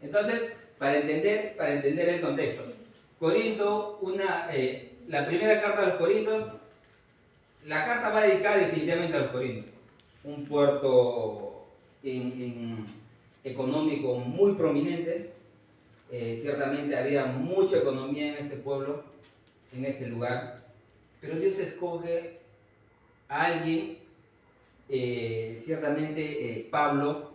Entonces, para entender el contexto, Corinto, la primera carta a los Corintios, la carta va dedicada definitivamente a los Corintios, un puerto económico muy prominente. Ciertamente había mucha economía en este pueblo, en este lugar, pero Dios escoge a alguien, ciertamente Pablo,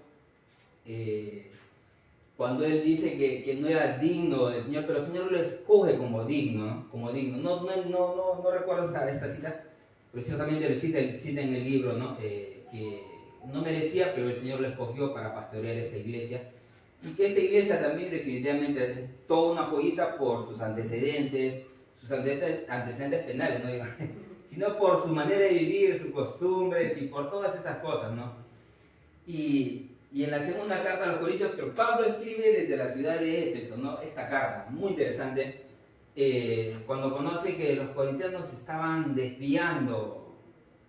cuando él dice que no era digno del Señor, pero el Señor lo escoge como digno, ¿no? Como digno. No recuerdo esta cita, pero ciertamente le cita en el libro, ¿no? Que no merecía, pero el Señor lo escogió para pastorear esta iglesia. Y que esta iglesia también definitivamente es toda una joyita por sus antecedentes penales, no digo, sino por su manera de vivir, sus costumbres y por todas esas cosas, ¿no? Y en la segunda carta a los Corintios, pero Pablo escribe desde la ciudad de Éfeso, ¿no? Esta carta, muy interesante, cuando conoce que los corintianos se estaban desviando,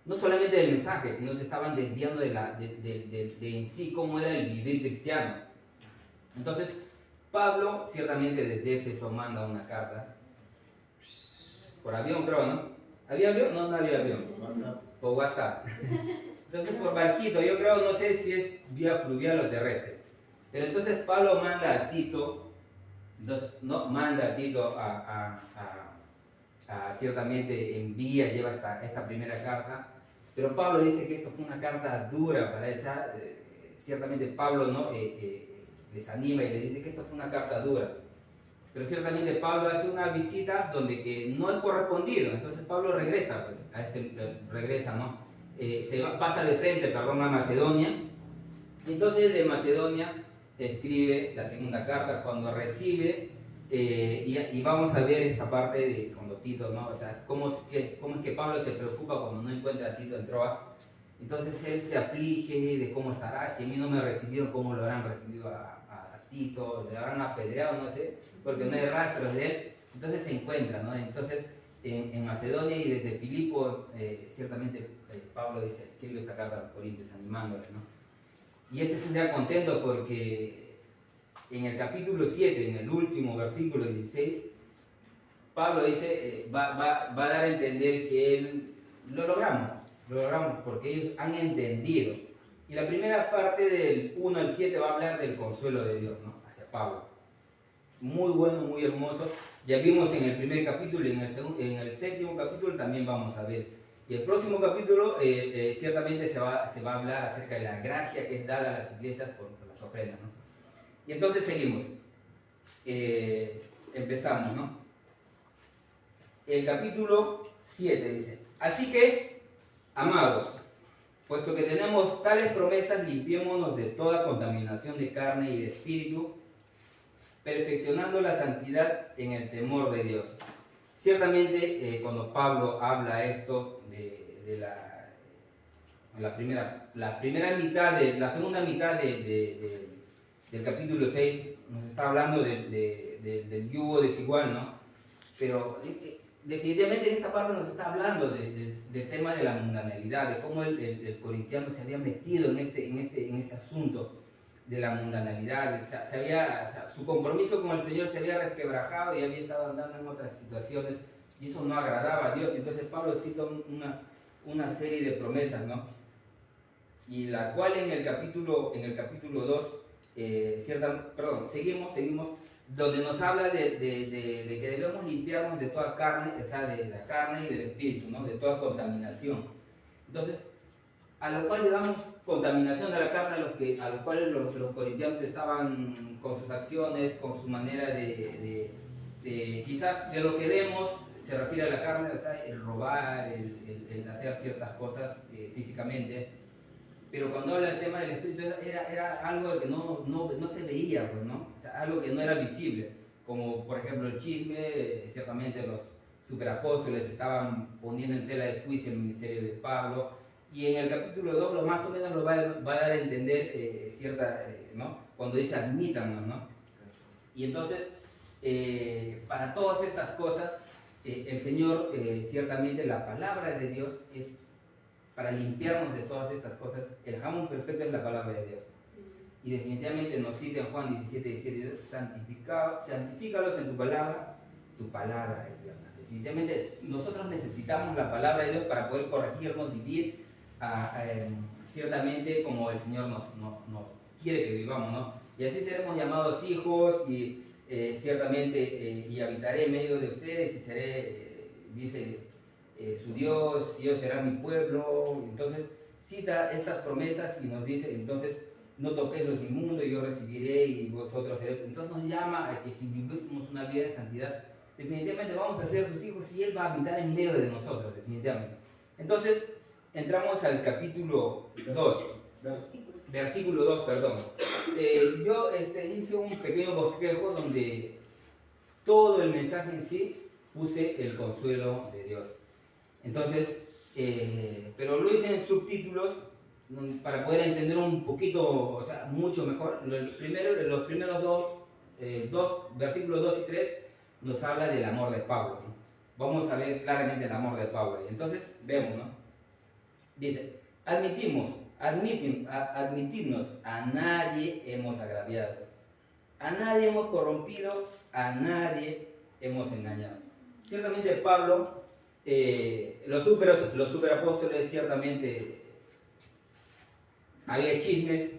no solamente del mensaje, sino se estaban desviando de en sí cómo era el vivir cristiano. Entonces, Pablo, ciertamente desde Éfeso, manda una carta, por avión creo, ¿no? ¿Había avión? No había avión. Por WhatsApp. Entonces por barquito, yo creo, no sé si es vía fluvial o terrestre. Pero entonces Pablo manda a Tito, ciertamente envía, lleva esta primera carta, pero Pablo dice que esto fue una carta dura para él. Ciertamente Pablo, ¿no? Les anima y les dice que esto fue una carta dura. Pero ciertamente Pablo hace una visita donde que no es correspondido. Entonces Pablo regresa, pues, ¿no? Pasa de frente, a Macedonia. Entonces de Macedonia escribe la segunda carta cuando recibe, y vamos a ver esta parte de cuando Tito, ¿no? O sea, cómo es que Pablo se preocupa cuando no encuentra a Tito en Troas. Entonces él se aflige de cómo estará, si a mí no me recibieron, cómo lo habrán recibido a Tito, le habrán apedreado, no sé, porque no hay rastros de él. Entonces se encuentra, ¿no? Entonces en Macedonia y desde Filipo, ciertamente Pablo escribe esta carta a los Corintios animándoles, ¿no? Y él se sentía contento porque en el capítulo 7, en el último versículo 16, Pablo dice, va a dar a entender que él lo logramos porque ellos han entendido. Y la primera parte del 1 al 7 va a hablar del consuelo de Dios, ¿no? Hacia Pablo. Muy bueno, muy hermoso. Ya vimos en el primer capítulo y en el séptimo capítulo también vamos a ver. Y el próximo capítulo ciertamente se va a hablar acerca de la gracia que es dada a las iglesias por las ofrendas, ¿no? Y entonces seguimos. Empezamos, ¿no? El capítulo 7 dice: así que, amados, puesto que tenemos tales promesas, limpiémonos de toda contaminación de carne y de espíritu, perfeccionando la santidad en el temor de Dios. Ciertamente, cuando Pablo habla esto de la segunda mitad del capítulo 6, nos está hablando del yugo desigual, ¿no? Pero definitivamente en esta parte nos está hablando del tema de la mundanalidad, de cómo el corintiano se había metido en este asunto de la mundanalidad. Su compromiso con el Señor se había resquebrajado y había estado andando en otras situaciones, y eso no agradaba a Dios. Entonces Pablo cita una serie de promesas, ¿no? Y la cual en el capítulo 2, seguimos, donde nos habla de que debemos limpiarnos de toda carne, o sea, de la carne y del espíritu, ¿no? De toda contaminación. Entonces, a lo cual llevamos contaminación de la carne, a los cuales los corintianos estaban con sus acciones, con su manera quizás de lo que vemos se refiere a la carne, o sea, el robar, el hacer ciertas cosas físicamente. Pero cuando habla del tema del espíritu era algo que no se veía, pues, ¿no? O sea, algo que no era visible, como por ejemplo el chisme. Ciertamente los superapóstoles estaban poniendo en tela de juicio el ministerio de Pablo, y en el capítulo 2 lo más o menos lo va a dar a entender ¿no? Cuando dice admítanos, ¿no? Y entonces, para todas estas cosas, el Señor, ciertamente la palabra de Dios es para limpiarnos de todas estas cosas. El jamón perfecto es la palabra de Dios. y definitivamente nos cita en Juan 17, santifícalos en tu palabra es verdad. Definitivamente nosotros necesitamos la palabra de Dios para poder corregirnos, vivir ciertamente como el Señor nos quiere que vivamos, ¿no? Y así seremos llamados hijos y ciertamente y habitaré en medio de ustedes y seré, dice su Dios, y ellos serán mi pueblo. Entonces cita estas promesas y nos dice, entonces no toquéis los inmundos, yo recibiré y vosotros seréis. Entonces nos llama a que si vivimos una vida de santidad, definitivamente vamos a ser sus hijos y Él va a habitar en medio de nosotros, definitivamente. Entonces entramos al capítulo 2, versículo 2, perdón. Yo hice un pequeño bosquejo donde todo el mensaje en sí puse el consuelo de Dios. Entonces, pero lo hice en subtítulos para poder entender un poquito, o sea, mucho mejor. Los primeros dos, versículos 2 y 3 nos habla del amor de Pablo, ¿no? Vamos a ver claramente el amor de Pablo. Entonces, vemos, ¿no? Dice, admitidnos, a nadie hemos agraviado, a nadie hemos corrompido, a nadie hemos engañado. Ciertamente Pablo, los superapóstoles ciertamente había chismes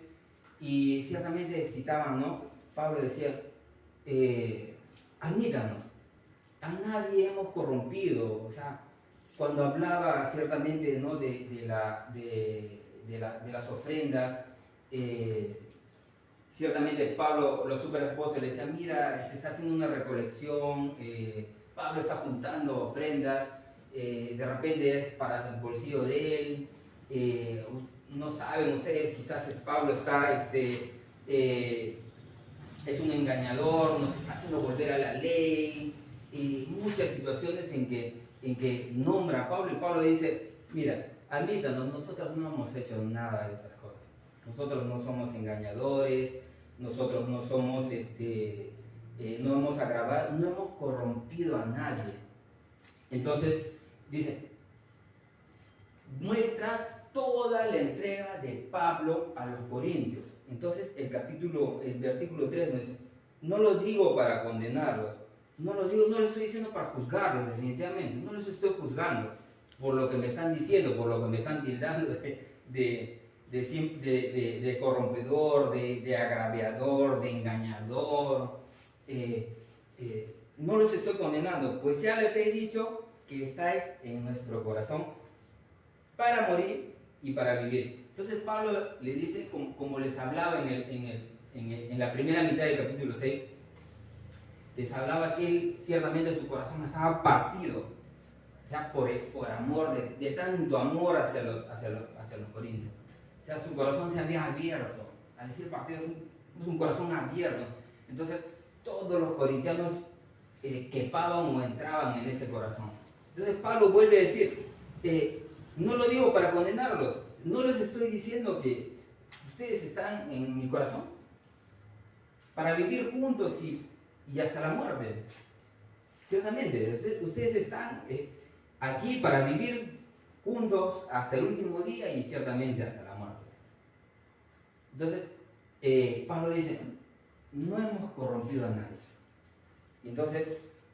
y ciertamente citaban, ¿no? Pablo decía, admítanos, a nadie hemos corrompido. O sea, cuando hablaba ciertamente, ¿no? de las ofrendas, ciertamente Pablo, los superapóstoles decían, mira, se está haciendo una recolección, Pablo está juntando ofrendas, de repente es para el bolsillo de él, no saben ustedes, quizás Pablo está, es un engañador, nos está haciendo volver a la ley, muchas situaciones en que nombra a Pablo, y Pablo dice, mira, admítanos, nosotros no hemos hecho nada de esas cosas, nosotros no somos engañadores, nosotros no somos, no hemos agravado, no hemos corrompido a nadie. Entonces, dice, muestra toda la entrega de Pablo a los corintios. Entonces el versículo 3 nos dice, no lo digo para condenarlos, no lo estoy diciendo para juzgarlos definitivamente, no los estoy juzgando por lo que me están diciendo, por lo que me están tildando de corrompedor, de agraviador, de engañador. No los estoy condenando, pues ya les he dicho que estáis en nuestro corazón para morir y para vivir. Entonces Pablo le dice, como les hablaba en la primera mitad del capítulo 6, les hablaba que él ciertamente su corazón estaba partido, o sea, por amor, de tanto amor hacia los corintios. O sea, su corazón se había abierto. Al decir partido, es un corazón abierto. Entonces, todos los corintianos quepaban o entraban en ese corazón. Entonces, Pablo vuelve a decir, no lo digo para condenarlos, no les estoy diciendo que ustedes están en mi corazón para vivir juntos y hasta la muerte. Ciertamente, ustedes están aquí para vivir juntos hasta el último día y ciertamente hasta la muerte. Entonces, Pablo dice, no hemos corrompido a nadie. Entonces,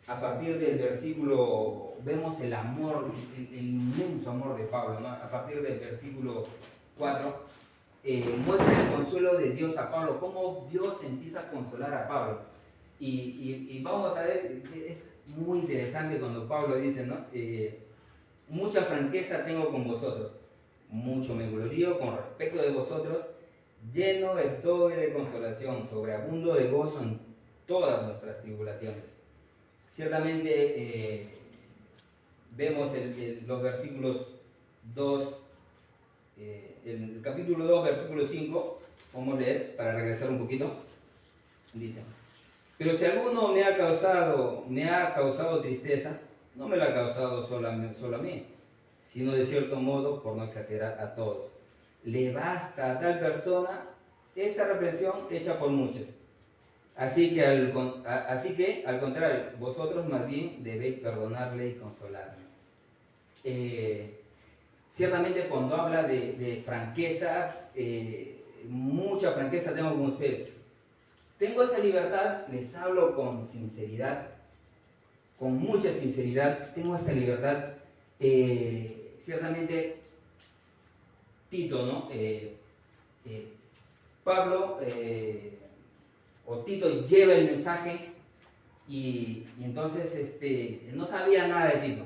a partir del versículo, vemos el amor, el inmenso amor de Pablo, ¿no? A partir del versículo 4, muestra el consuelo de Dios a Pablo, cómo Dios empieza a consolar a Pablo. Y vamos a ver, es muy interesante cuando Pablo dice, ¿no? Mucha franqueza tengo con vosotros, mucho me glorío con respecto de vosotros, lleno estoy de consolación, sobreabundo de gozo en todas nuestras tribulaciones. Ciertamente vemos los versículos 2, el capítulo 2, versículo 5, vamos a leer para regresar un poquito. Dice, pero si alguno me ha causado tristeza, no me la ha causado solo a mí, sino de cierto modo, por no exagerar, a todos. Le basta a tal persona esta reprensión hecha por muchos. Así que al contrario, vosotros más bien debéis perdonarle y consolarle. Ciertamente cuando habla de franqueza, mucha franqueza tengo con ustedes. Tengo esta libertad, les hablo con sinceridad, con mucha sinceridad, tengo esta libertad. Ciertamente, Tito, ¿no? Pablo o Tito lleva el mensaje y entonces no sabía nada de Tito.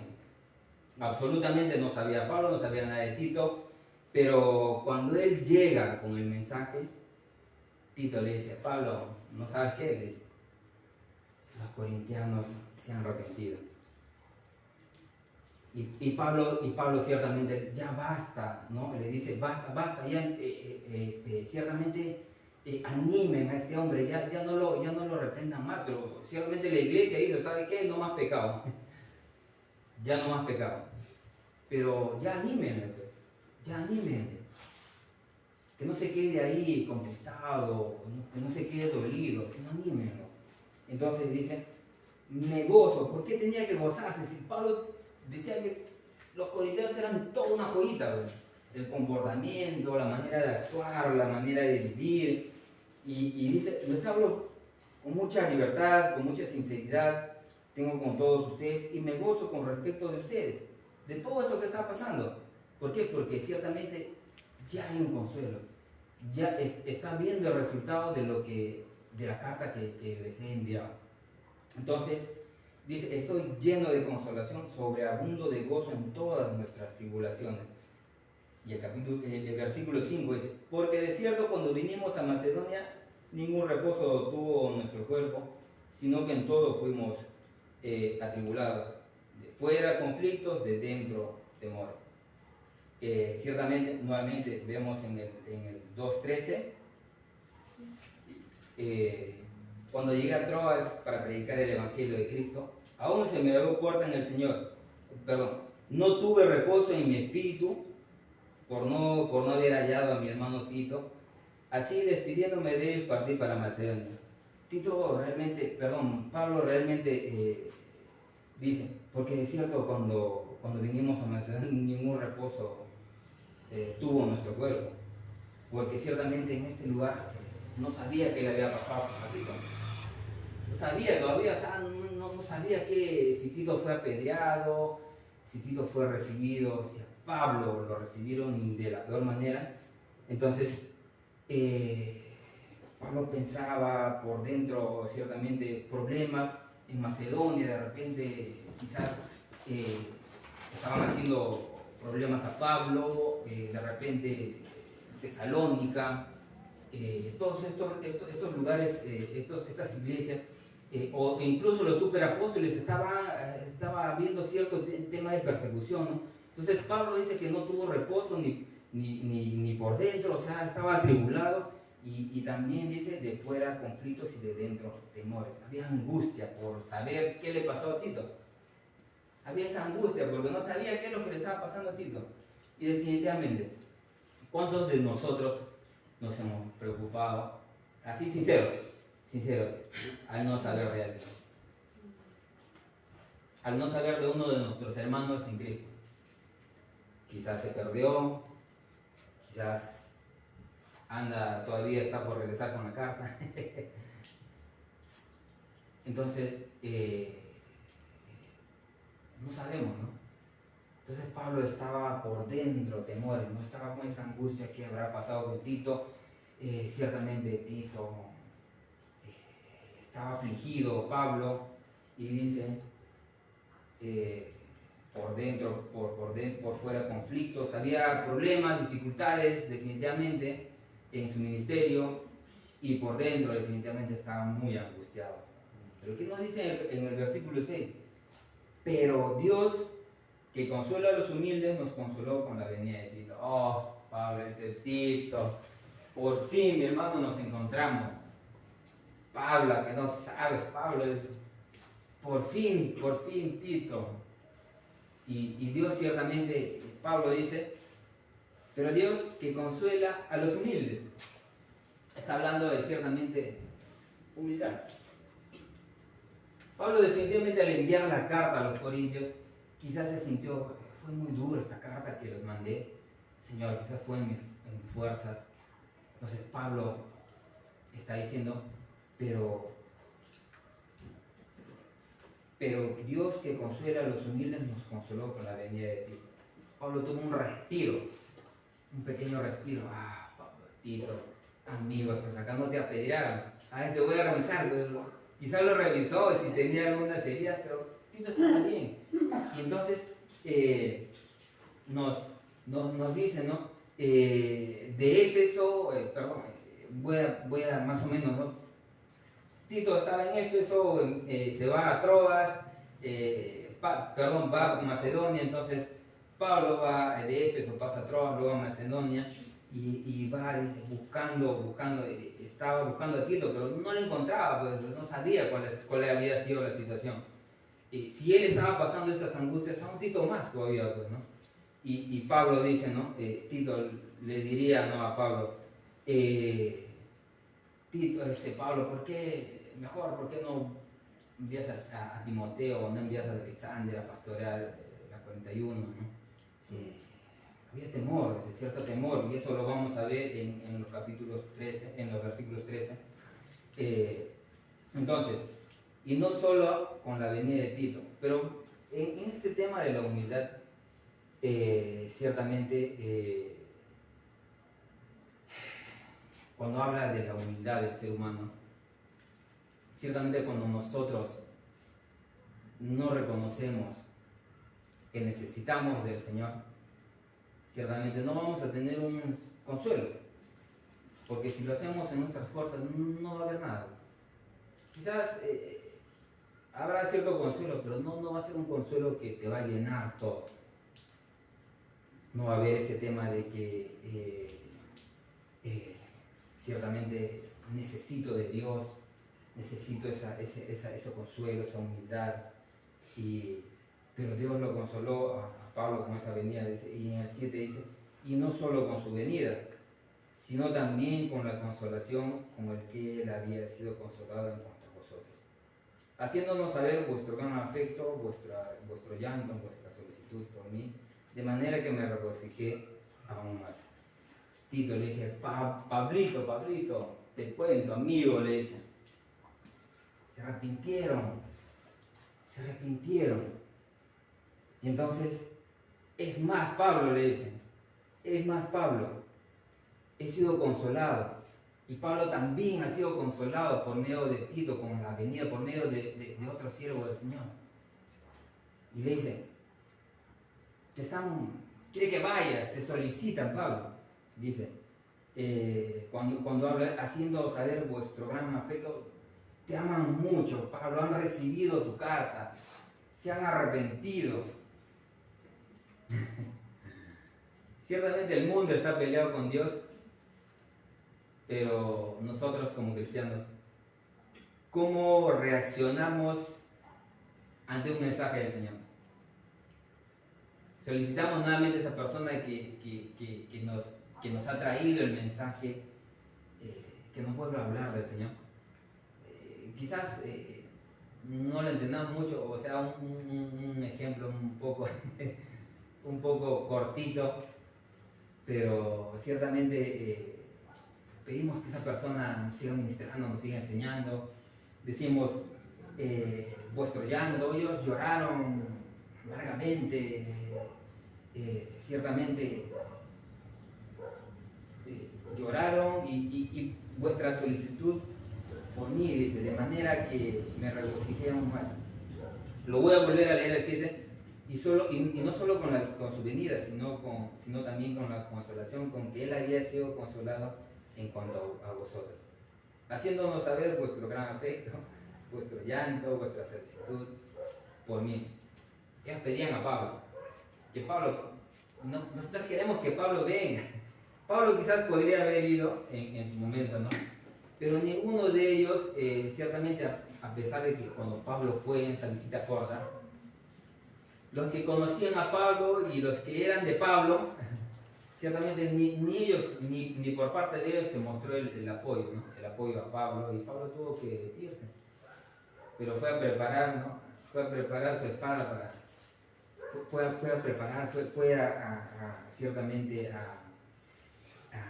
Absolutamente no sabía Pablo, no sabía nada de Tito, pero cuando él llega con el mensaje, Tito le dice: Pablo, ¿no sabes qué? Le dice: los corintianos se han arrepentido. Y Pablo ciertamente, ya basta, ¿no? Le dice: basta, ya, ciertamente animen a este hombre, ya no lo reprendan más, pero ciertamente la iglesia dice: ¿sabe qué? No más pecado. Ya no más pecado. Pero ya anímenle, pues. Ya anímenle. Que no se quede ahí contristado, que no se quede dolido, sino anímenlo. Entonces dice: me gozo. ¿Por qué tenía que gozarse? Si Pablo decía que los corintianos eran toda una joyita, pues. El comportamiento, la manera de actuar, la manera de vivir. Y dice: les hablo con mucha libertad, con mucha sinceridad, tengo con todos ustedes y me gozo con respecto de ustedes, de todo esto que está pasando. ¿Por qué? Porque ciertamente ya hay un consuelo, ya está viendo el resultado de la carta que les he enviado. Entonces, dice: estoy lleno de consolación, sobreabundo de gozo en todas nuestras tribulaciones. Y el versículo 5 dice: porque de cierto cuando vinimos a Macedonia, ningún reposo tuvo nuestro cuerpo, sino que en todo fuimos atribulados, de fuera conflictos, de dentro temores. Ciertamente, nuevamente vemos en el 2.13, cuando llegué a Troas para predicar el Evangelio de Cristo, aún se me abrió puerta en el Señor. No tuve reposo en mi espíritu por no haber hallado a mi hermano Tito. Así, despidiéndome de él, partí para Macedonia. Pablo realmente dice: porque es cierto, cuando vinimos a Macedonia, ningún reposo tuvo nuestro cuerpo, porque ciertamente en este lugar no sabía qué le había pasado a Tito. No sabía todavía, o sea, no sabía si Tito fue apedreado, si Tito fue recibido, si a Pablo lo recibieron de la peor manera. Entonces, Pablo pensaba por dentro ciertamente problemas en Macedonia, de repente quizás estaban haciendo problemas a Pablo, de repente Tesalónica, todos estos lugares, estas iglesias, o incluso los superapóstoles estaba viendo cierto tema de persecución, ¿no? Entonces Pablo dice que no tuvo reposo ni por dentro, o sea, estaba atribulado, y también dice: de fuera conflictos y de dentro temores. Había angustia por saber qué le pasó a Tito. Había esa angustia porque no sabía qué es lo que le estaba pasando a Tito. Y definitivamente, ¿cuántos de nosotros nos hemos preocupado, así sincero, al no saber de alguien? Al no saber de uno de nuestros hermanos en Cristo. Quizás se perdió, quizás todavía está por regresar con la carta. Entonces, no sabemos, ¿no? Entonces Pablo estaba por dentro, temores, no estaba con esa angustia que habrá pasado con Tito. Ciertamente Tito estaba afligido, Pablo, y dice: por dentro, por fuera conflictos, había problemas, dificultades definitivamente en su ministerio, y por dentro definitivamente estaba muy angustiado. Pero ¿qué nos dice en el versículo 6? Pero Dios, que consuela a los humildes, nos consoló con la venida de Tito. Oh, Pablo, ese Tito, por fin, mi hermano, nos encontramos. Pablo, que no sabes, Pablo, por fin, Tito. Y Dios ciertamente, Pablo dice: pero Dios que consuela a los humildes. Está hablando de ciertamente humildad. Pablo definitivamente, al enviar la carta a los corintios, quizás se sintió: fue muy duro esta carta que les mandé, Señor, quizás fue en mis fuerzas, Entonces Pablo está diciendo, pero Dios que consuela a los humildes nos consoló con la venida de Tito. Pablo tuvo un respiro, un pequeño respiro. Pablo, Tito, amigo, hasta sacándote a pedir, te voy a revisar. Pero quizás lo revisó si tenía algunas heridas, pero Tito estaba bien. Y entonces nos dice, ¿no? De Éfeso, voy a más o menos, ¿no? Tito estaba en Éfeso, se va a Troas, va a Macedonia. Entonces Pablo va de Éfeso, pasa a Troas, luego a Macedonia y va estaba buscando a Tito, pero no lo encontraba, pues no sabía cuál había sido la situación. Si él estaba pasando estas angustias, a un Tito más todavía, pues, ¿no? Y Pablo dice, ¿no? Tito le diría, ¿no? A Pablo, Tito, Pablo, ¿por qué no envías a Timoteo o no envías a Alexander a pastorear la 41, ¿no? Había temor, cierto temor, y eso lo vamos a ver en los capítulos 13, en los versículos 13. Entonces, y no solo con la venida de Tito, pero en este tema de la humildad, ciertamente, cuando habla de la humildad del ser humano, ciertamente cuando nosotros no reconocemos que necesitamos del Señor, ciertamente no vamos a tener un consuelo, porque si lo hacemos en nuestras fuerzas no va a haber nada. Quizás habrá cierto consuelo, pero no va a ser un consuelo que te va a llenar todo. No va a haber ese tema de que ciertamente necesito de Dios, necesito ese consuelo, esa humildad. Pero Dios lo consoló a Pablo con esa venida, dice, y en el 7 dice, y no solo con su venida, sino también con la consolación con el que él había sido consolado en cuanto a vosotros, haciéndonos saber vuestro gran afecto, vuestro llanto, vuestra solicitud por mí, de manera que me regocijé aún más. Tito le dice, Pablito, te cuento, amigo, le dice, se arrepintieron. Y entonces, es más, Pablo le dice, he sido consolado. Y Pablo también ha sido consolado por medio de Tito, con la venida, por medio de otro siervo del Señor. Y le dice, quiere que vayas, te solicitan, Pablo. Dice, cuando habla, haciendo saber vuestro gran afecto, te aman mucho, Pablo, han recibido tu carta, se han arrepentido. Ciertamente el mundo está peleado con Dios, pero nosotros como cristianos, ¿cómo reaccionamos ante un mensaje del Señor? Solicitamos nuevamente a esa persona que nos ha traído el mensaje, que nos vuelva a hablar del Señor. Quizás no lo entendamos mucho, o sea, un ejemplo un poco cortito, pero ciertamente pedimos que esa persona nos siga ministrando, nos siga enseñando. Decimos, vuestro llanto, ellos lloraron largamente, ciertamente lloraron y vuestra solicitud por mí, dice, de manera que me regocijé aún más. Lo voy a volver a leer el 7, y no solo con su venida, sino también con la consolación con que él había sido consolado en cuanto a vosotros, haciéndonos saber vuestro gran afecto, vuestro llanto, vuestra solicitud por mí. Ellos pedían a Pablo, que Pablo, nosotros queremos que Pablo venga. Pablo quizás podría haber ido en su momento, ¿no? Pero ninguno de ellos, ciertamente, a pesar de que cuando Pablo fue en esa visita corta, los que conocían a Pablo y los que eran de Pablo, ciertamente ni ellos, ni por parte de ellos se mostró el apoyo, ¿no? El apoyo a Pablo, y Pablo tuvo que irse. Pero fue a preparar, ¿no? Fue a preparar su espada fue a preparar, fue ciertamente a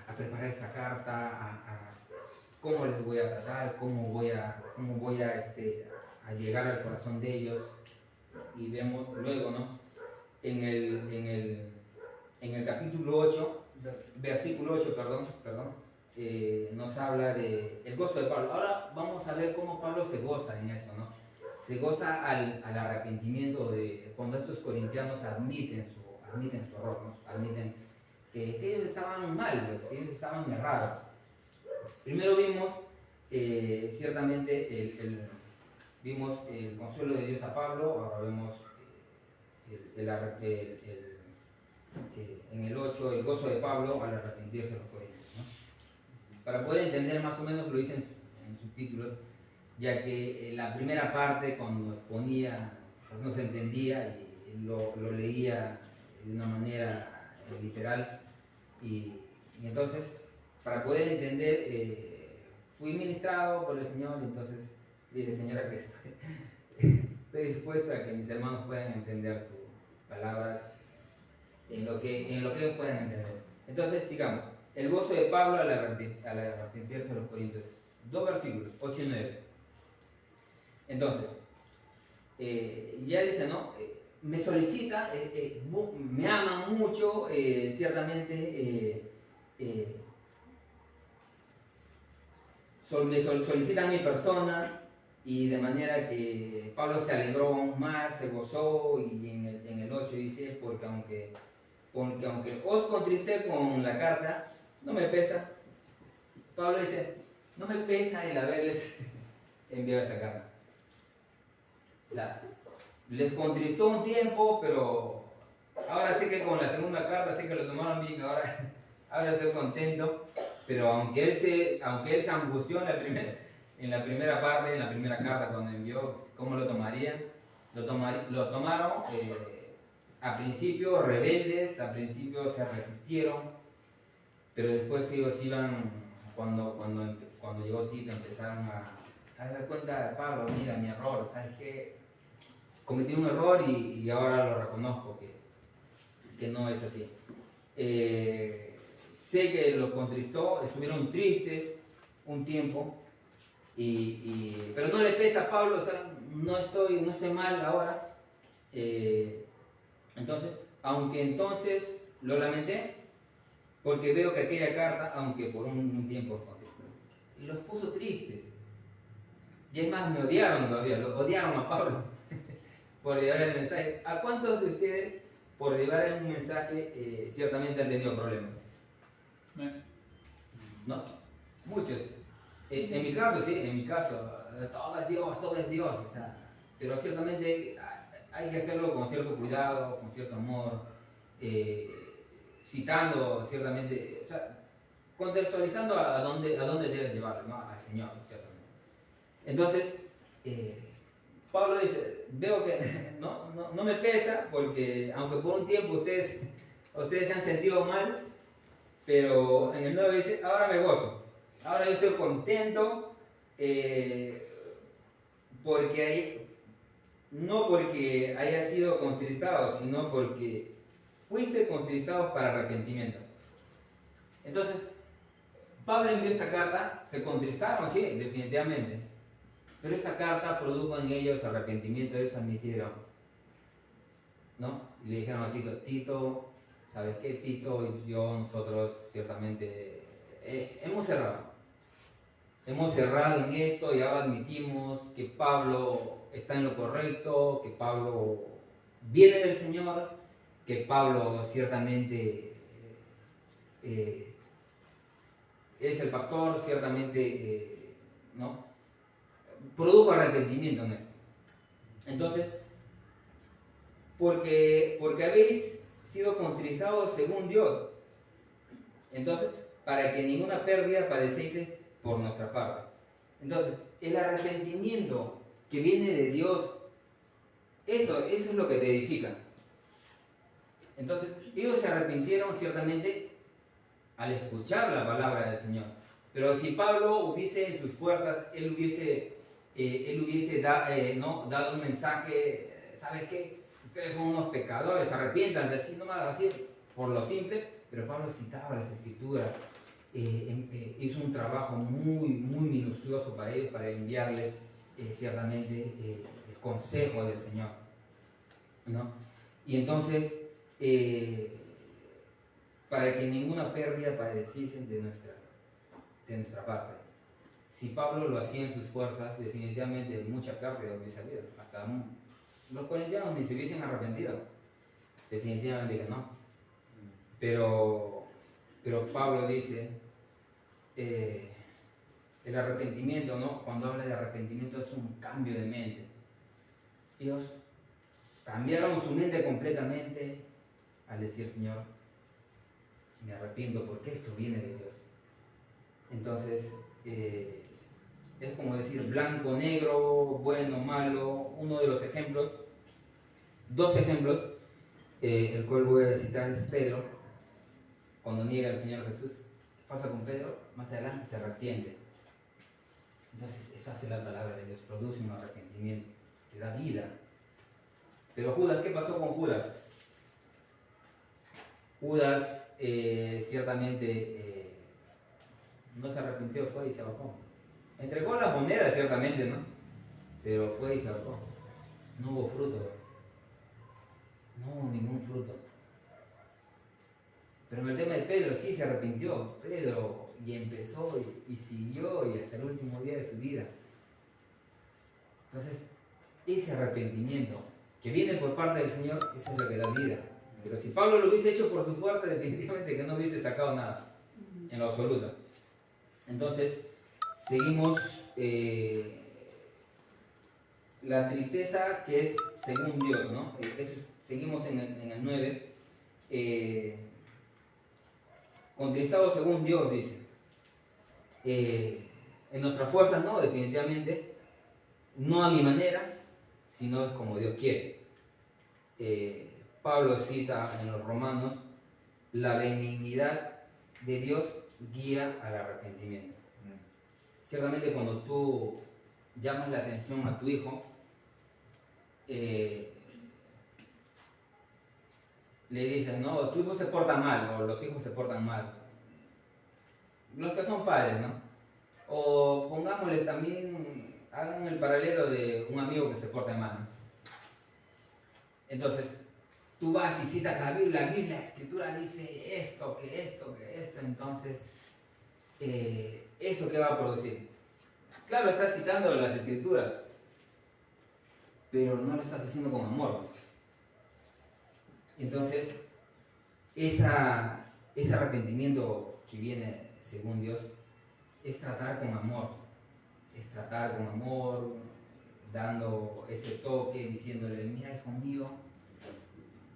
a preparar esta carta, cómo les voy a tratar, cómo voy a llegar al corazón de ellos. Y vemos luego, ¿no? En el capítulo 8, versículo 8, nos habla de el gozo de Pablo. Ahora vamos a ver cómo Pablo se goza en esto, ¿no? Se goza al arrepentimiento de cuando estos corintianos admiten su error, ¿no? Admiten que ellos estaban mal, pues, que ellos estaban errados. Primero vimos ciertamente vimos el consuelo de Dios a Pablo. Ahora vemos en el 8 el gozo de Pablo al arrepentirse de los corintios, ¿no? Para poder entender más o menos, lo dicen en subtítulos, ya que la primera parte cuando exponía quizás no se entendía y lo leía de una manera literal y entonces para poder entender fui ministrado por el Señor y entonces dije: Señora, que estoy dispuesto a que mis hermanos puedan entender tus palabras en lo que ellos puedan entender. Entonces sigamos. El gozo de Pablo al arrepentirse de los corintios. 2 versículos, 8 y 9. Entonces, ya dice, ¿no? Me solicita, me aman mucho, ciertamente me solicitan mi persona, y de manera que Pablo se alegró aún más, se gozó, y en el 8 dice: porque aunque os contristé con la carta, no me pesa. Pablo dice: no me pesa el haberles enviado esta carta. O sea, les contristó un tiempo, pero ahora sí que con la segunda carta sí que lo tomaron bien, ahora estoy contento. Pero aunque él se angustió en la primera parte, en la primera carta cuando envió, ¿cómo lo tomarían? Lo tomaron a principio rebeldes, a principio se resistieron, pero después ellos iban, cuando llegó Tito, empezaron a dar cuenta: Pablo, mira mi error, ¿sabes qué? Cometí un error y ahora lo reconozco, que no es así. Sé que los contristó, estuvieron tristes un tiempo, pero no le pesa a Pablo, o sea, no estoy mal ahora. Entonces, aunque entonces lo lamenté, porque veo que aquella carta, aunque por un tiempo contristó, los puso tristes. Y es más, me odiaron todavía, odiaron a Pablo por llevar el mensaje. ¿A cuántos de ustedes, por llevar un mensaje, ciertamente han tenido problemas? ¿No? Muchos. En mi caso, sí, todo es Dios, o sea, pero ciertamente hay que hacerlo con cierto cuidado, con cierto amor, citando ciertamente, o sea, contextualizando a dónde debes llevarlo, ¿no? Al Señor, ciertamente. Entonces, Pablo dice: veo que no me pesa, porque aunque por un tiempo ustedes se han sentido mal, pero en el 9 dice: ahora me gozo, ahora yo estoy contento, no porque haya sido contristado, sino porque fuiste contristado para arrepentimiento. Entonces, Pablo envió esta carta, se contristaron, sí, definitivamente, pero esta carta produjo en ellos arrepentimiento. Ellos admitieron, ¿no? Y le dijeron a Tito: ¿sabes qué, Tito? Nosotros ciertamente hemos errado en esto, y ahora admitimos que Pablo está en lo correcto, que Pablo viene del Señor, que Pablo ciertamente es el pastor, ciertamente, ¿no? Produjo arrepentimiento en esto. Entonces, porque habéis sido contristados según Dios, entonces, para que ninguna pérdida padecéis por nuestra parte. Entonces, el arrepentimiento que viene de Dios, eso es lo que te edifica. Entonces, ellos se arrepintieron ciertamente al escuchar la palabra del Señor. Pero si Pablo hubiese en sus fuerzas, él hubiese dado un mensaje: ¿sabes qué? Ustedes son unos pecadores, arrepiéntanse, así nomás, así, por lo simple. Pero Pablo citaba las Escrituras, hizo un trabajo muy, muy minucioso para ellos, para enviarles ciertamente el consejo del Señor, ¿no? Y entonces, para que ninguna pérdida padeciese de nuestra parte. Si Pablo lo hacía en sus fuerzas, definitivamente mucha pérdida hubiese habido. Hasta los corintianos ni se hubiesen arrepentido. Definitivamente que no. Pero Pablo dice, el arrepentimiento, ¿no? Cuando habla de arrepentimiento es un cambio de mente. Ellos cambiaron su mente completamente al decir, Señor, me arrepiento porque esto viene de Dios. Entonces, es como decir blanco, negro, bueno, malo. Uno de los ejemplos, dos ejemplos, el cual voy a citar es Pedro, cuando niega al Señor Jesús. ¿Qué pasa con Pedro? Más adelante se arrepiente. Entonces, eso hace la palabra de Dios, produce un arrepentimiento que da vida. Pero Judas, ¿qué pasó con Judas? Judas ciertamente no se arrepintió, fue y se ahorcó. Entregó la moneda ciertamente, ¿no? Pero fue y se ahorcó. No hubo fruto. No hubo ningún fruto. Pero en el tema de Pedro sí se arrepintió. Pedro y empezó y siguió y hasta el último día de su vida. Entonces, ese arrepentimiento que viene por parte del Señor, eso es lo que da vida. Pero si Pablo lo hubiese hecho por su fuerza, definitivamente que no hubiese sacado nada, en lo absoluto. Entonces, seguimos la tristeza que es según Dios, ¿no? Seguimos en el 9. Contristado según Dios, dice. En nuestras fuerzas no, definitivamente. No a mi manera, sino es como Dios quiere. Pablo cita en los Romanos, la benignidad de Dios guía al arrepentimiento. Ciertamente cuando tú llamas la atención a tu hijo, le dices, no, tu hijo se porta mal, o los hijos se portan mal. Los que son padres, ¿no? O pongámosle también, hagan el paralelo de un amigo que se porta mal, ¿no? Entonces, tú vas y citas la Biblia, la Escritura dice esto, que esto, entonces, ¿eso qué va a producir? Claro, estás citando las Escrituras, pero no lo estás haciendo con amor. Entonces, ese arrepentimiento que viene según Dios es tratar con amor, dando ese toque, diciéndole, mira, hijo mío,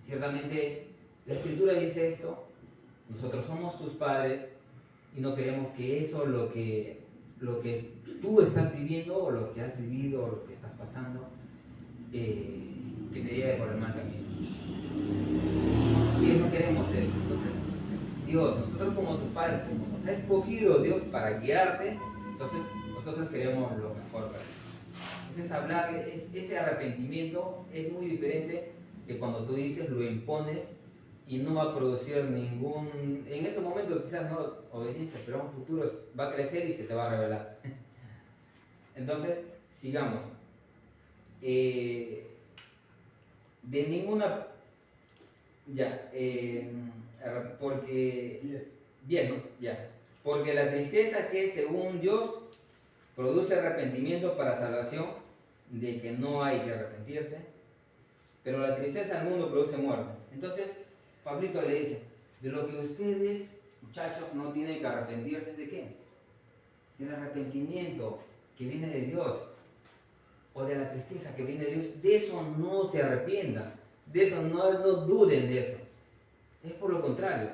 ciertamente la Escritura dice esto, nosotros somos tus padres y no queremos que eso, lo que tú estás viviendo o lo que has vivido o lo que estás pasando, que te lleve por el mal camino. Y no queremos eso. Entonces, Dios, nosotros como tus padres, como nos ha escogido Dios para guiarte, entonces nosotros queremos lo mejor para ti. Entonces, hablarle, ese arrepentimiento es muy diferente que cuando tú dices, lo impones y no va a producir ningún, en ese momento quizás no obediencia, pero en un futuro va a crecer y se te va a revelar. Entonces, sigamos. De ninguna, porque, 10, ¿no? Porque la tristeza que según Dios produce arrepentimiento para salvación, de que no hay que arrepentirse, pero la tristeza del mundo produce muerte. Entonces, Pablito le dice, de lo que ustedes, muchachos, no tienen que arrepentirse, ¿de qué? Del arrepentimiento que viene de Dios, o de la tristeza que viene de Dios. De eso no se arrepientan, de eso no duden de eso. Es por lo contrario.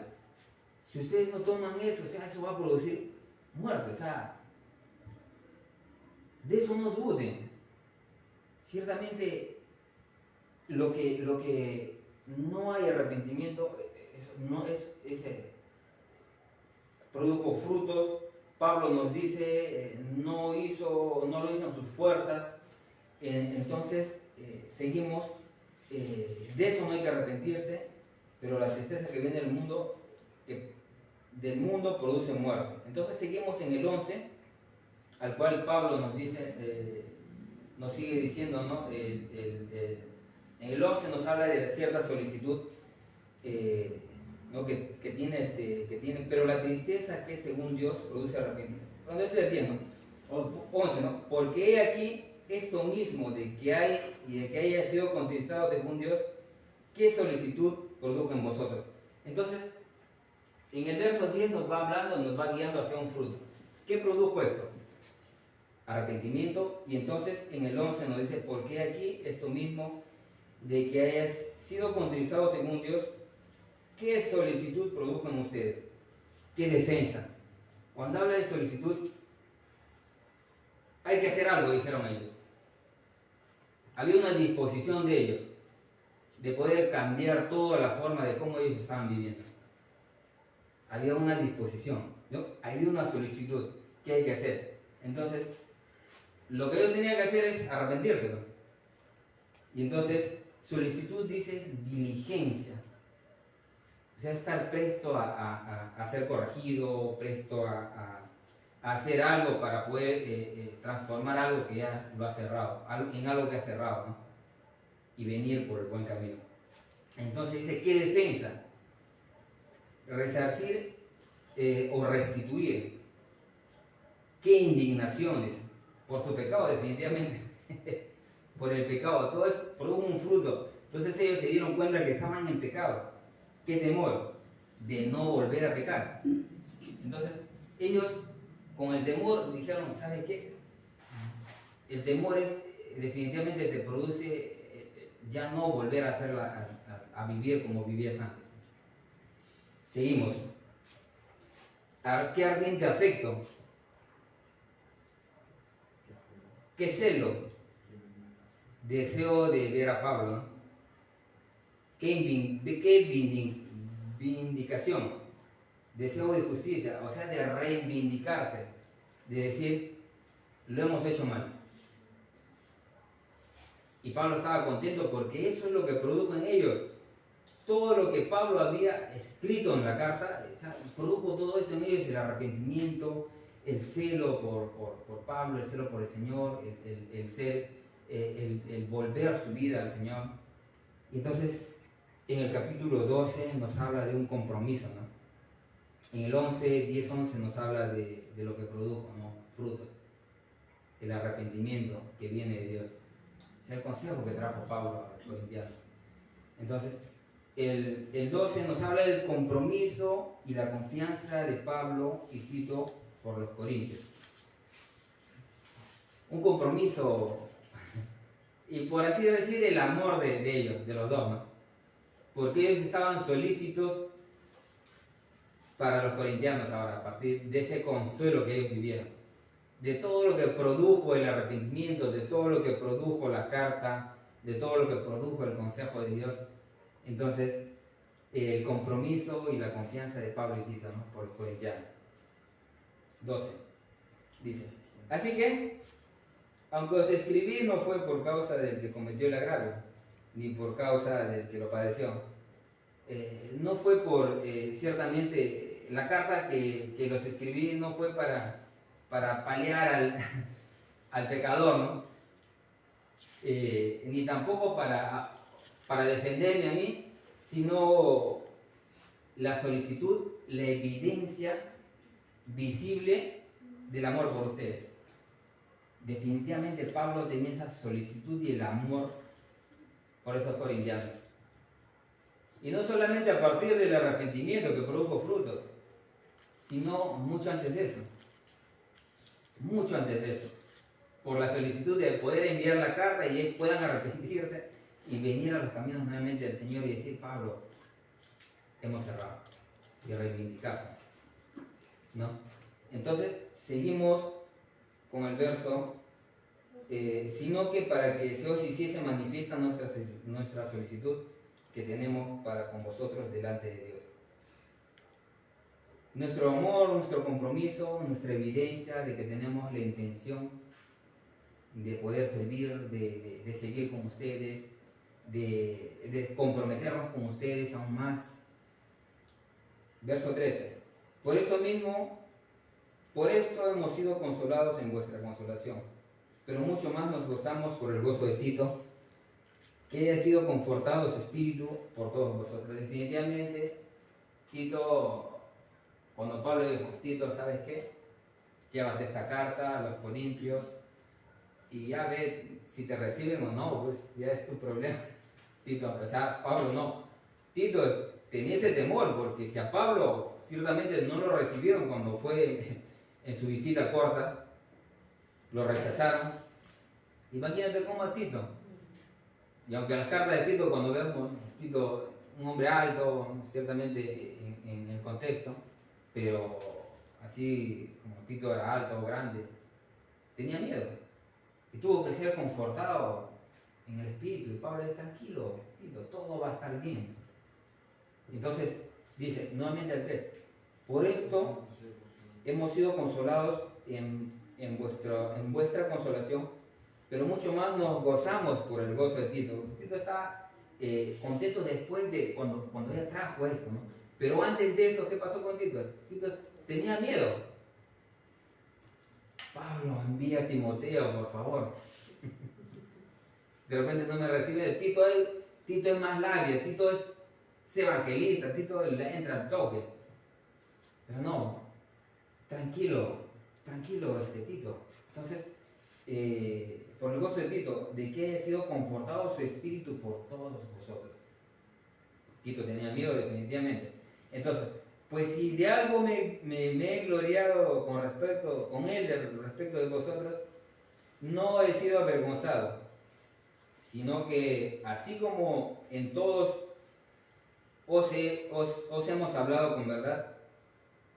Si ustedes no toman eso, o sea, eso va a producir muerte, o sea, de eso no duden. Ciertamente, lo que no hay arrepentimiento, produjo frutos. Pablo nos dice, no lo hizo en sus fuerzas. Entonces, seguimos, de eso no hay que arrepentirse, pero la tristeza que viene del mundo del mundo producen muerte. Entonces seguimos en el 11, al cual Pablo nos dice, nos sigue diciendo, ¿no? En el 11 nos habla de cierta solicitud, ¿no? que tiene, pero la tristeza que según Dios produce arrepentimiento. Cuando es el 10, ¿no? 11, ¿no? Porque he aquí esto mismo de que hay y de que haya sido contristado según Dios, ¿qué solicitud produjo en vosotros? Entonces, en el verso 10 nos va hablando, nos va guiando hacia un fruto. ¿Qué produjo esto? Arrepentimiento. Y entonces en el 11 nos dice, ¿por qué aquí esto mismo de que hayas sido contristado según Dios? ¿Qué solicitud produjo en ustedes? ¿Qué defensa? Cuando habla de solicitud, hay que hacer algo, dijeron ellos. Había una disposición de ellos de poder cambiar toda la forma de cómo ellos estaban viviendo. Había una disposición, ¿no? Había una solicitud. ¿Qué hay que hacer? Entonces, lo que ellos tenían que hacer es arrepentirse, ¿no? Y entonces, solicitud dice es diligencia. O sea, estar presto a ser corregido, presto a hacer algo para poder transformar algo que ya lo ha cerrado, en algo que ha cerrado, ¿no? Y venir por el buen camino. Entonces dice, ¿qué defensa? Resarcir o restituir. ¿Qué indignaciones? Por su pecado, definitivamente. Por el pecado. Todo esto produjo un fruto. Entonces ellos se dieron cuenta que estaban en pecado. ¿Qué temor? De no volver a pecar. Entonces ellos con el temor dijeron, ¿sabes qué? El temor es, definitivamente te produce ya no volver a hacerla, a vivir como vivías antes. Seguimos. ¿Qué ardiente afecto? ¿Qué celo? Deseo de ver a Pablo, ¿no? ¿Qué vindicación? Deseo de justicia, o sea, de reivindicarse, de decir, lo hemos hecho mal. Y Pablo estaba contento porque eso es lo que produjo en ellos. Todo lo que Pablo había escrito en la carta, produjo todo eso en ellos, el arrepentimiento, el celo por Pablo, el celo por el Señor, el volver su vida al Señor. Y entonces, en el capítulo 12 nos habla de un compromiso, ¿no? En el 10-11 nos habla de lo que produjo, ¿no? Frutos, el arrepentimiento que viene de Dios. Es el consejo que trajo Pablo a los corintianos. Entonces, el 12 nos habla del compromiso y la confianza de Pablo y Tito por los corintios. Un compromiso, y por así decir, el amor de ellos, de los dos, ¿no? Porque ellos estaban solícitos para los corintianos ahora, a partir de ese consuelo que ellos vivieron. De todo lo que produjo el arrepentimiento, de todo lo que produjo la carta, de todo lo que produjo el consejo de Dios. Entonces, el compromiso y la confianza de Pablo y Tito, ¿no? Por los corintianos. 12. Dice, así que, aunque os escribí, no fue por causa del que cometió el agravio, ni por causa del que lo padeció. No fue por, ciertamente, la carta que los escribí no fue para paliar al pecador, ¿no? Ni tampoco para defenderme a mí, sino la solicitud, la evidencia visible del amor por ustedes. Definitivamente Pablo tenía esa solicitud y el amor por estos corintianos. Y no solamente a partir del arrepentimiento que produjo frutos, sino mucho antes de eso. Mucho antes de eso. Por la solicitud de poder enviar la carta y ellos puedan arrepentirse y venir a los caminos nuevamente del Señor y decir, Pablo, hemos cerrado. Y reivindicarse, ¿no? Entonces, seguimos con el verso, sino que para que se os hiciese manifiesta nuestra solicitud que tenemos para con vosotros delante de Dios. Nuestro amor, nuestro compromiso, nuestra evidencia de que tenemos la intención de poder servir, de seguir con ustedes, de comprometernos con ustedes aún más. Verso 13. Por esto mismo, por esto hemos sido consolados en vuestra consolación, pero mucho más nos gozamos por el gozo de Tito, que haya sido confortado su espíritu por todos vosotros. Definitivamente, Tito, cuando Pablo dijo, Tito, ¿sabes qué? Llévate esta carta a los Corintios y ya ve si te reciben o no, pues ya es tu problema. Tito, o sea, Pablo no. Tito tenía ese temor, porque si a Pablo ciertamente no lo recibieron cuando fue en su visita corta, lo rechazaron, imagínate cómo a Tito. Y aunque las cartas de Tito, cuando vemos Tito, un hombre alto, ciertamente en el contexto, pero así como Tito era alto o grande, tenía miedo y tuvo que ser confortado en el espíritu. Y Pablo es tranquilo, Tito, todo va a estar bien. Entonces dice nuevamente al 3, por esto hemos sido consolados en vuestra consolación, pero mucho más nos gozamos por el gozo de Tito. Tito está contento después de cuando ella trajo esto, ¿no? Pero antes de eso, ¿qué pasó con Tito? Tito tenía miedo. Pablo, envía a Timoteo, por favor. De repente no me recibe. Tito es más labia, Tito es evangelista, Tito le entra al toque. Pero no, tranquilo Tito. Entonces, por el gozo de Tito, de que haya sido confortado su espíritu por todos vosotros. Tito tenía miedo definitivamente. Entonces, pues si de algo me he gloriado con respecto de vosotros, no he sido avergonzado, sino que así como en todos os hemos hablado con verdad,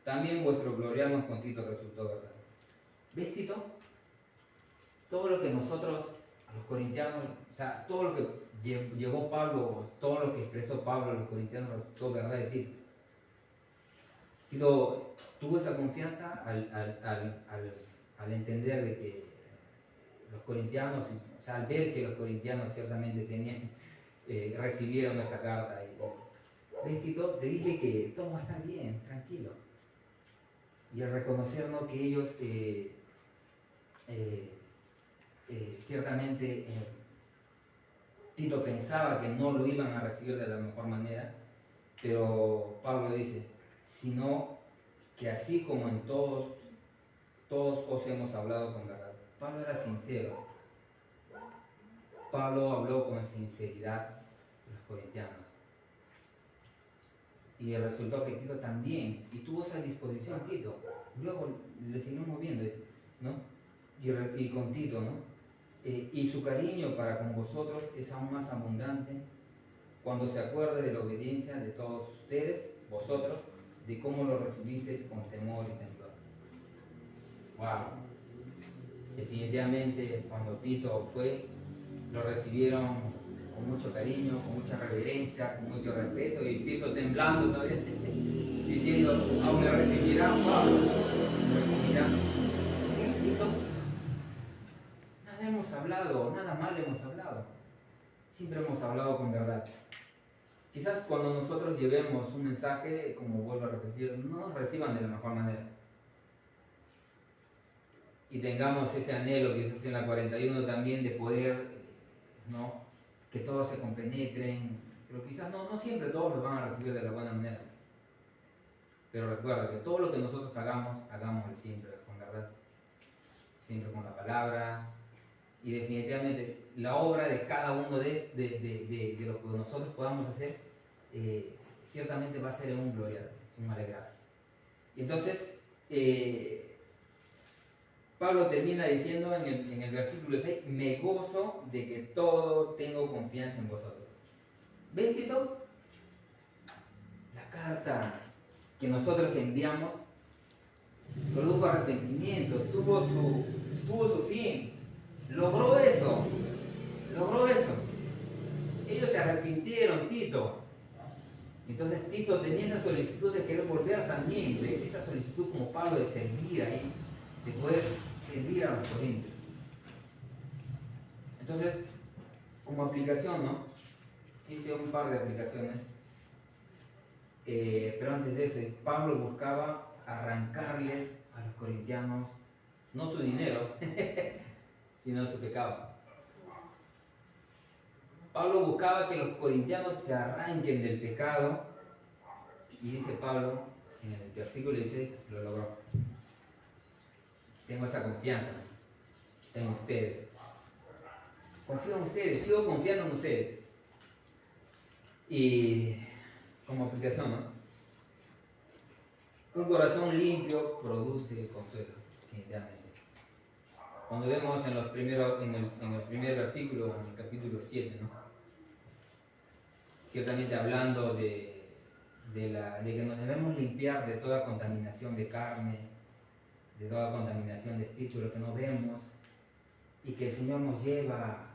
también vuestro gloriarnos con Tito resultó verdad. ¿Ves, Tito? Todo lo que nosotros, a los corintianos, o sea, todo lo que llevó Pablo, todo lo que expresó Pablo a los corintianos resultó verdad de Tito. Tito tuvo esa confianza al entender de que los corintianos, o sea, al ver que los corintianos ciertamente recibieron esta carta. ¿Ves, Tito? Te dije que todo va a estar bien, tranquilo. Y al reconocernos que ellos ciertamente Tito pensaba que no lo iban a recibir de la mejor manera, pero Pablo dice, sino que así como en todos os hemos hablado con verdad. Pablo era sincero. Pablo habló con sinceridad a los corintianos. Y el resultado que Tito también, y tuvo esa disposición Tito. Luego le seguimos viendo, ¿no? Y con Tito, ¿no? Y su cariño para con vosotros es aún más abundante cuando se acuerda de la obediencia de todos ustedes, vosotros, de cómo lo recibisteis con temor y temblor. Wow. Definitivamente cuando Tito fue, lo recibieron con mucho cariño, con mucha reverencia, con mucho respeto, y Tito temblando todavía, diciendo, aún me recibirán, Pablo, me recibirán. ¿Qué, Tito? Nada hemos hablado, nada mal hemos hablado. Siempre hemos hablado con verdad. Quizás cuando nosotros llevemos un mensaje, como vuelvo a repetir, no nos reciban de la mejor manera. Y tengamos ese anhelo que es en la 41 también de poder, ¿no?, que todos se compenetren, pero quizás no siempre todos lo van a recibir de la buena manera. Pero recuerda que todo lo que nosotros hagámoslo siempre con verdad, siempre con la palabra, y definitivamente la obra de cada uno de lo que nosotros podamos hacer, ciertamente va a ser en un gloriar, en un alegrar. Y entonces, Pablo termina diciendo en el versículo 6, me gozo de que todo tengo confianza en vosotros. ¿Ves, Tito? La carta que nosotros enviamos produjo arrepentimiento, tuvo su fin, logró eso. Ellos se arrepintieron, Tito. Entonces Tito tenía esa solicitud de querer volver también, de esa solicitud como Pablo de servir ahí, de poder servir a los corintios. Entonces, como aplicación, ¿no? Hice un par de aplicaciones, pero antes de eso, Pablo buscaba arrancarles a los corintianos no su dinero, sino su pecado. Pablo buscaba que los corintianos se arranquen del pecado, y dice Pablo en el versículo 16, lo logró. Tengo esa confianza en ustedes. Confío en ustedes, sigo confiando en ustedes. Y como aplicación, ¿no? Un corazón limpio produce consuelo, definitivamente. Cuando vemos en el primer versículo, en el capítulo 7, ¿no? Ciertamente hablando de que nos debemos limpiar de toda contaminación de carne, de toda contaminación de espíritu, lo que no vemos, y que el Señor nos lleva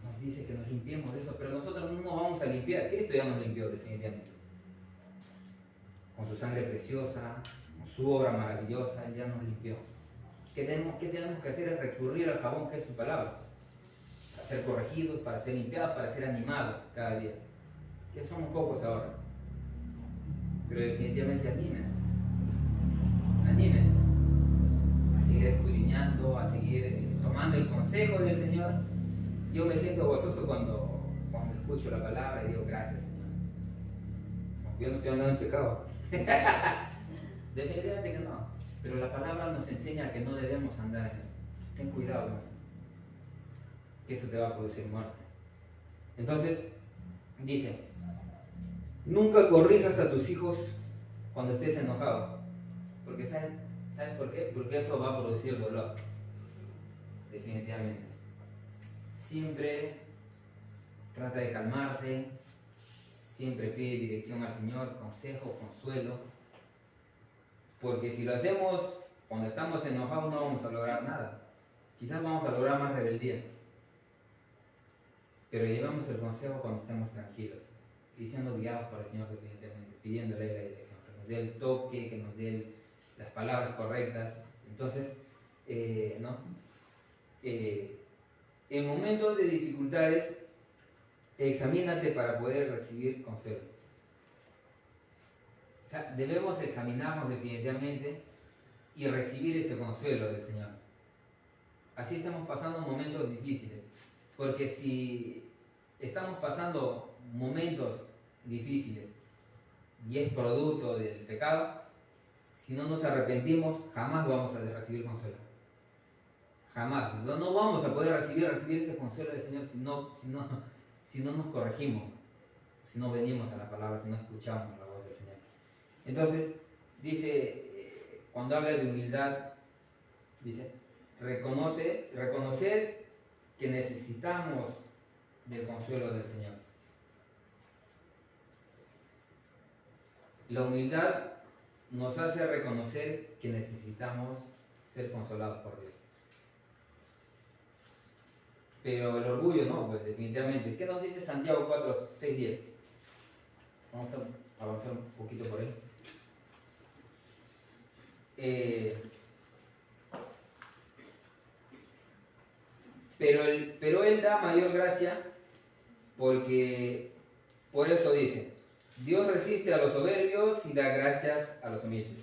nos dice que nos limpiemos de eso, pero nosotros no nos vamos a limpiar. Cristo ya nos limpió definitivamente. Con su sangre preciosa, con su obra maravillosa, Él ya nos limpió. ¿Qué tenemos que hacer? Es recurrir al jabón que es su palabra, para ser corregidos, para ser limpiados, para ser animados cada día. Que somos pocos ahora. Pero definitivamente anímense a seguir escudriñando, a seguir tomando el consejo del Señor. Yo me siento gozoso cuando escucho la palabra y digo gracias, Señor. Yo no estoy andando en pecado. Definitivamente que no. Pero la palabra nos enseña que no debemos andar en eso. Ten cuidado con eso, que eso te va a producir muerte. Entonces, dice, nunca corrijas a tus hijos cuando estés enojado. Porque ¿sabes por qué? Porque eso va a producir dolor. Definitivamente. Siempre trata de calmarte. Siempre pide dirección al Señor, consejo, consuelo. Porque si lo hacemos cuando estamos enojados no vamos a lograr nada. Quizás vamos a lograr más rebeldía. Pero llevamos el consejo cuando estemos tranquilos y siendo guiados por el Señor definitivamente, pidiéndole la dirección, que nos dé el toque, que nos dé las palabras correctas. Entonces, en momentos de dificultades, examínate para poder recibir consuelo. O sea, debemos examinarnos definitivamente y recibir ese consuelo del Señor. Así estamos pasando momentos difíciles. Porque si estamos pasando momentos difíciles y es producto del pecado, si no nos arrepentimos, jamás vamos a recibir consuelo. Jamás. No vamos a poder recibir ese consuelo del Señor si no nos corregimos, si no venimos a la palabra, si no escuchamos la voz del Señor. Entonces, dice, cuando habla de humildad, dice, reconocer que necesitamos del consuelo del Señor. La humildad nos hace reconocer que necesitamos ser consolados por Dios. Pero el orgullo no, pues definitivamente. ¿Qué nos dice Santiago 4, 6, 10? Vamos a avanzar un poquito por él. Pero Él da mayor gracia, porque por eso dice, Dios resiste a los soberbios y da gracias a los humildes.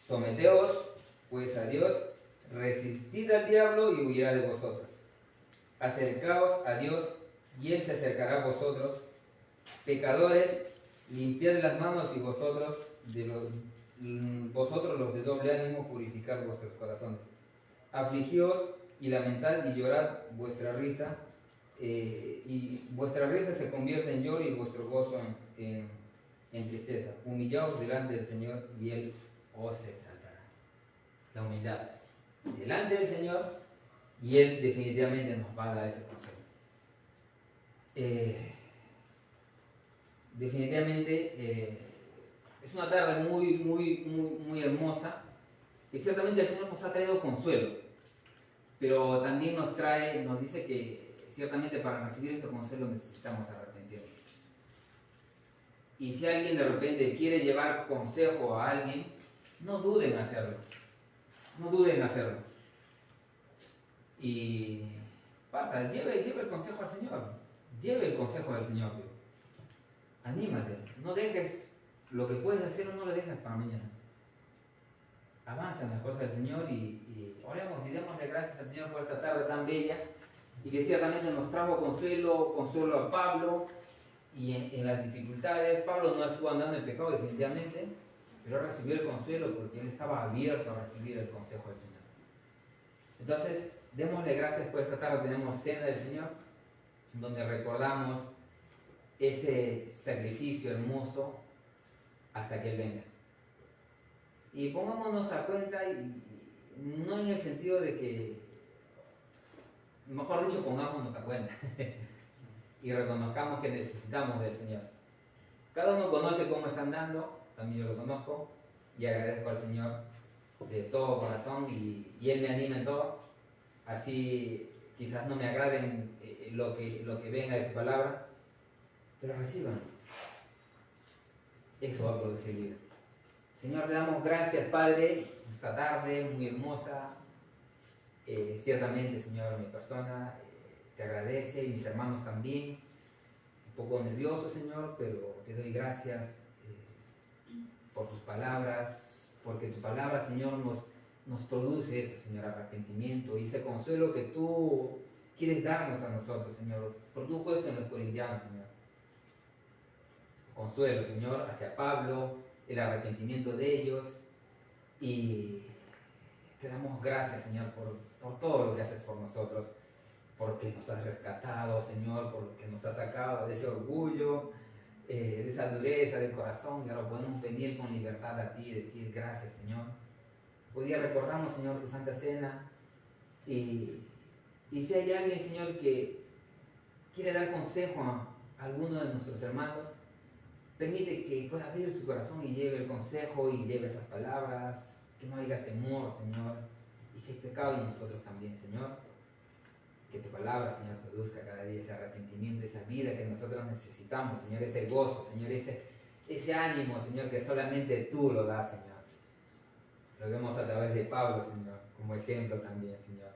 Someteos pues a Dios, resistid al diablo y huirá de vosotros. Acercaos a Dios y Él se acercará a vosotros. Pecadores, limpiad las manos y vosotros los de doble ánimo, purificad vuestros corazones. Afligíos y lamentad y llorad vuestra risa, y vuestra risa se convierte en lloro y vuestro gozo en tristeza. Humillaos delante del Señor y Él os exaltará. La humildad delante del Señor, y Él definitivamente nos va a dar ese consejo. Definitivamente es una tarde muy hermosa, y ciertamente el Señor nos ha traído consuelo, pero también nos dice que ciertamente para recibir ese consuelo necesitamos arrepentirnos. Y si alguien de repente quiere llevar consejo a alguien, no duden en hacerlo. No duden en hacerlo. Y lleve el consejo al Señor. Lleve el consejo del Señor. Anímate. No dejes lo que puedes hacer, no lo dejes para mañana. avanza en las cosas del Señor y oremos y démosle gracias al Señor por esta tarde tan bella y que ciertamente nos trajo consuelo a Pablo y en las dificultades. Pablo no estuvo andando en pecado definitivamente, pero recibió el consuelo porque él estaba abierto a recibir el consejo del Señor. Entonces, démosle gracias por esta tarde. Tenemos cena del Señor, donde recordamos ese sacrificio hermoso hasta que Él venga. Y pongámonos a cuenta, y no en el sentido de que, mejor dicho, pongámonos a cuenta y reconozcamos que necesitamos del Señor. Cada uno conoce cómo está andando, también yo lo conozco, y agradezco al Señor de todo corazón y Él me anima en todo. Así quizás no me agraden lo que venga de su palabra, pero reciban. Eso va a producir vida. Señor, le damos gracias, Padre, esta tarde muy hermosa. Ciertamente, Señor, mi persona te agradece y mis hermanos también. Un poco nervioso, Señor, pero te doy gracias por tus palabras, porque tu palabra, Señor, nos produce eso, Señor, arrepentimiento y ese consuelo que tú quieres darnos a nosotros, Señor, por tu puesto en los Corintianos, Señor. Consuelo, Señor, hacia Pablo, el arrepentimiento de ellos, y te damos gracias, Señor, por todo lo que haces por nosotros, porque nos has rescatado, Señor, porque nos has sacado de ese orgullo, de esa dureza de corazón, y ahora podemos venir con libertad a ti y decir gracias, Señor. Hoy día recordamos, Señor, tu Santa Cena, y si hay alguien, Señor, que quiere dar consejo a alguno de nuestros hermanos, permite que pueda abrir su corazón y lleve el consejo y lleve esas palabras, que no haya temor, Señor, y si hay pecado en nosotros también, Señor, que tu palabra, Señor, produzca cada día ese arrepentimiento, esa vida que nosotros necesitamos, Señor, ese gozo, Señor, ese ánimo, Señor, que solamente tú lo das, Señor. Lo vemos a través de Pablo, Señor, como ejemplo también, Señor.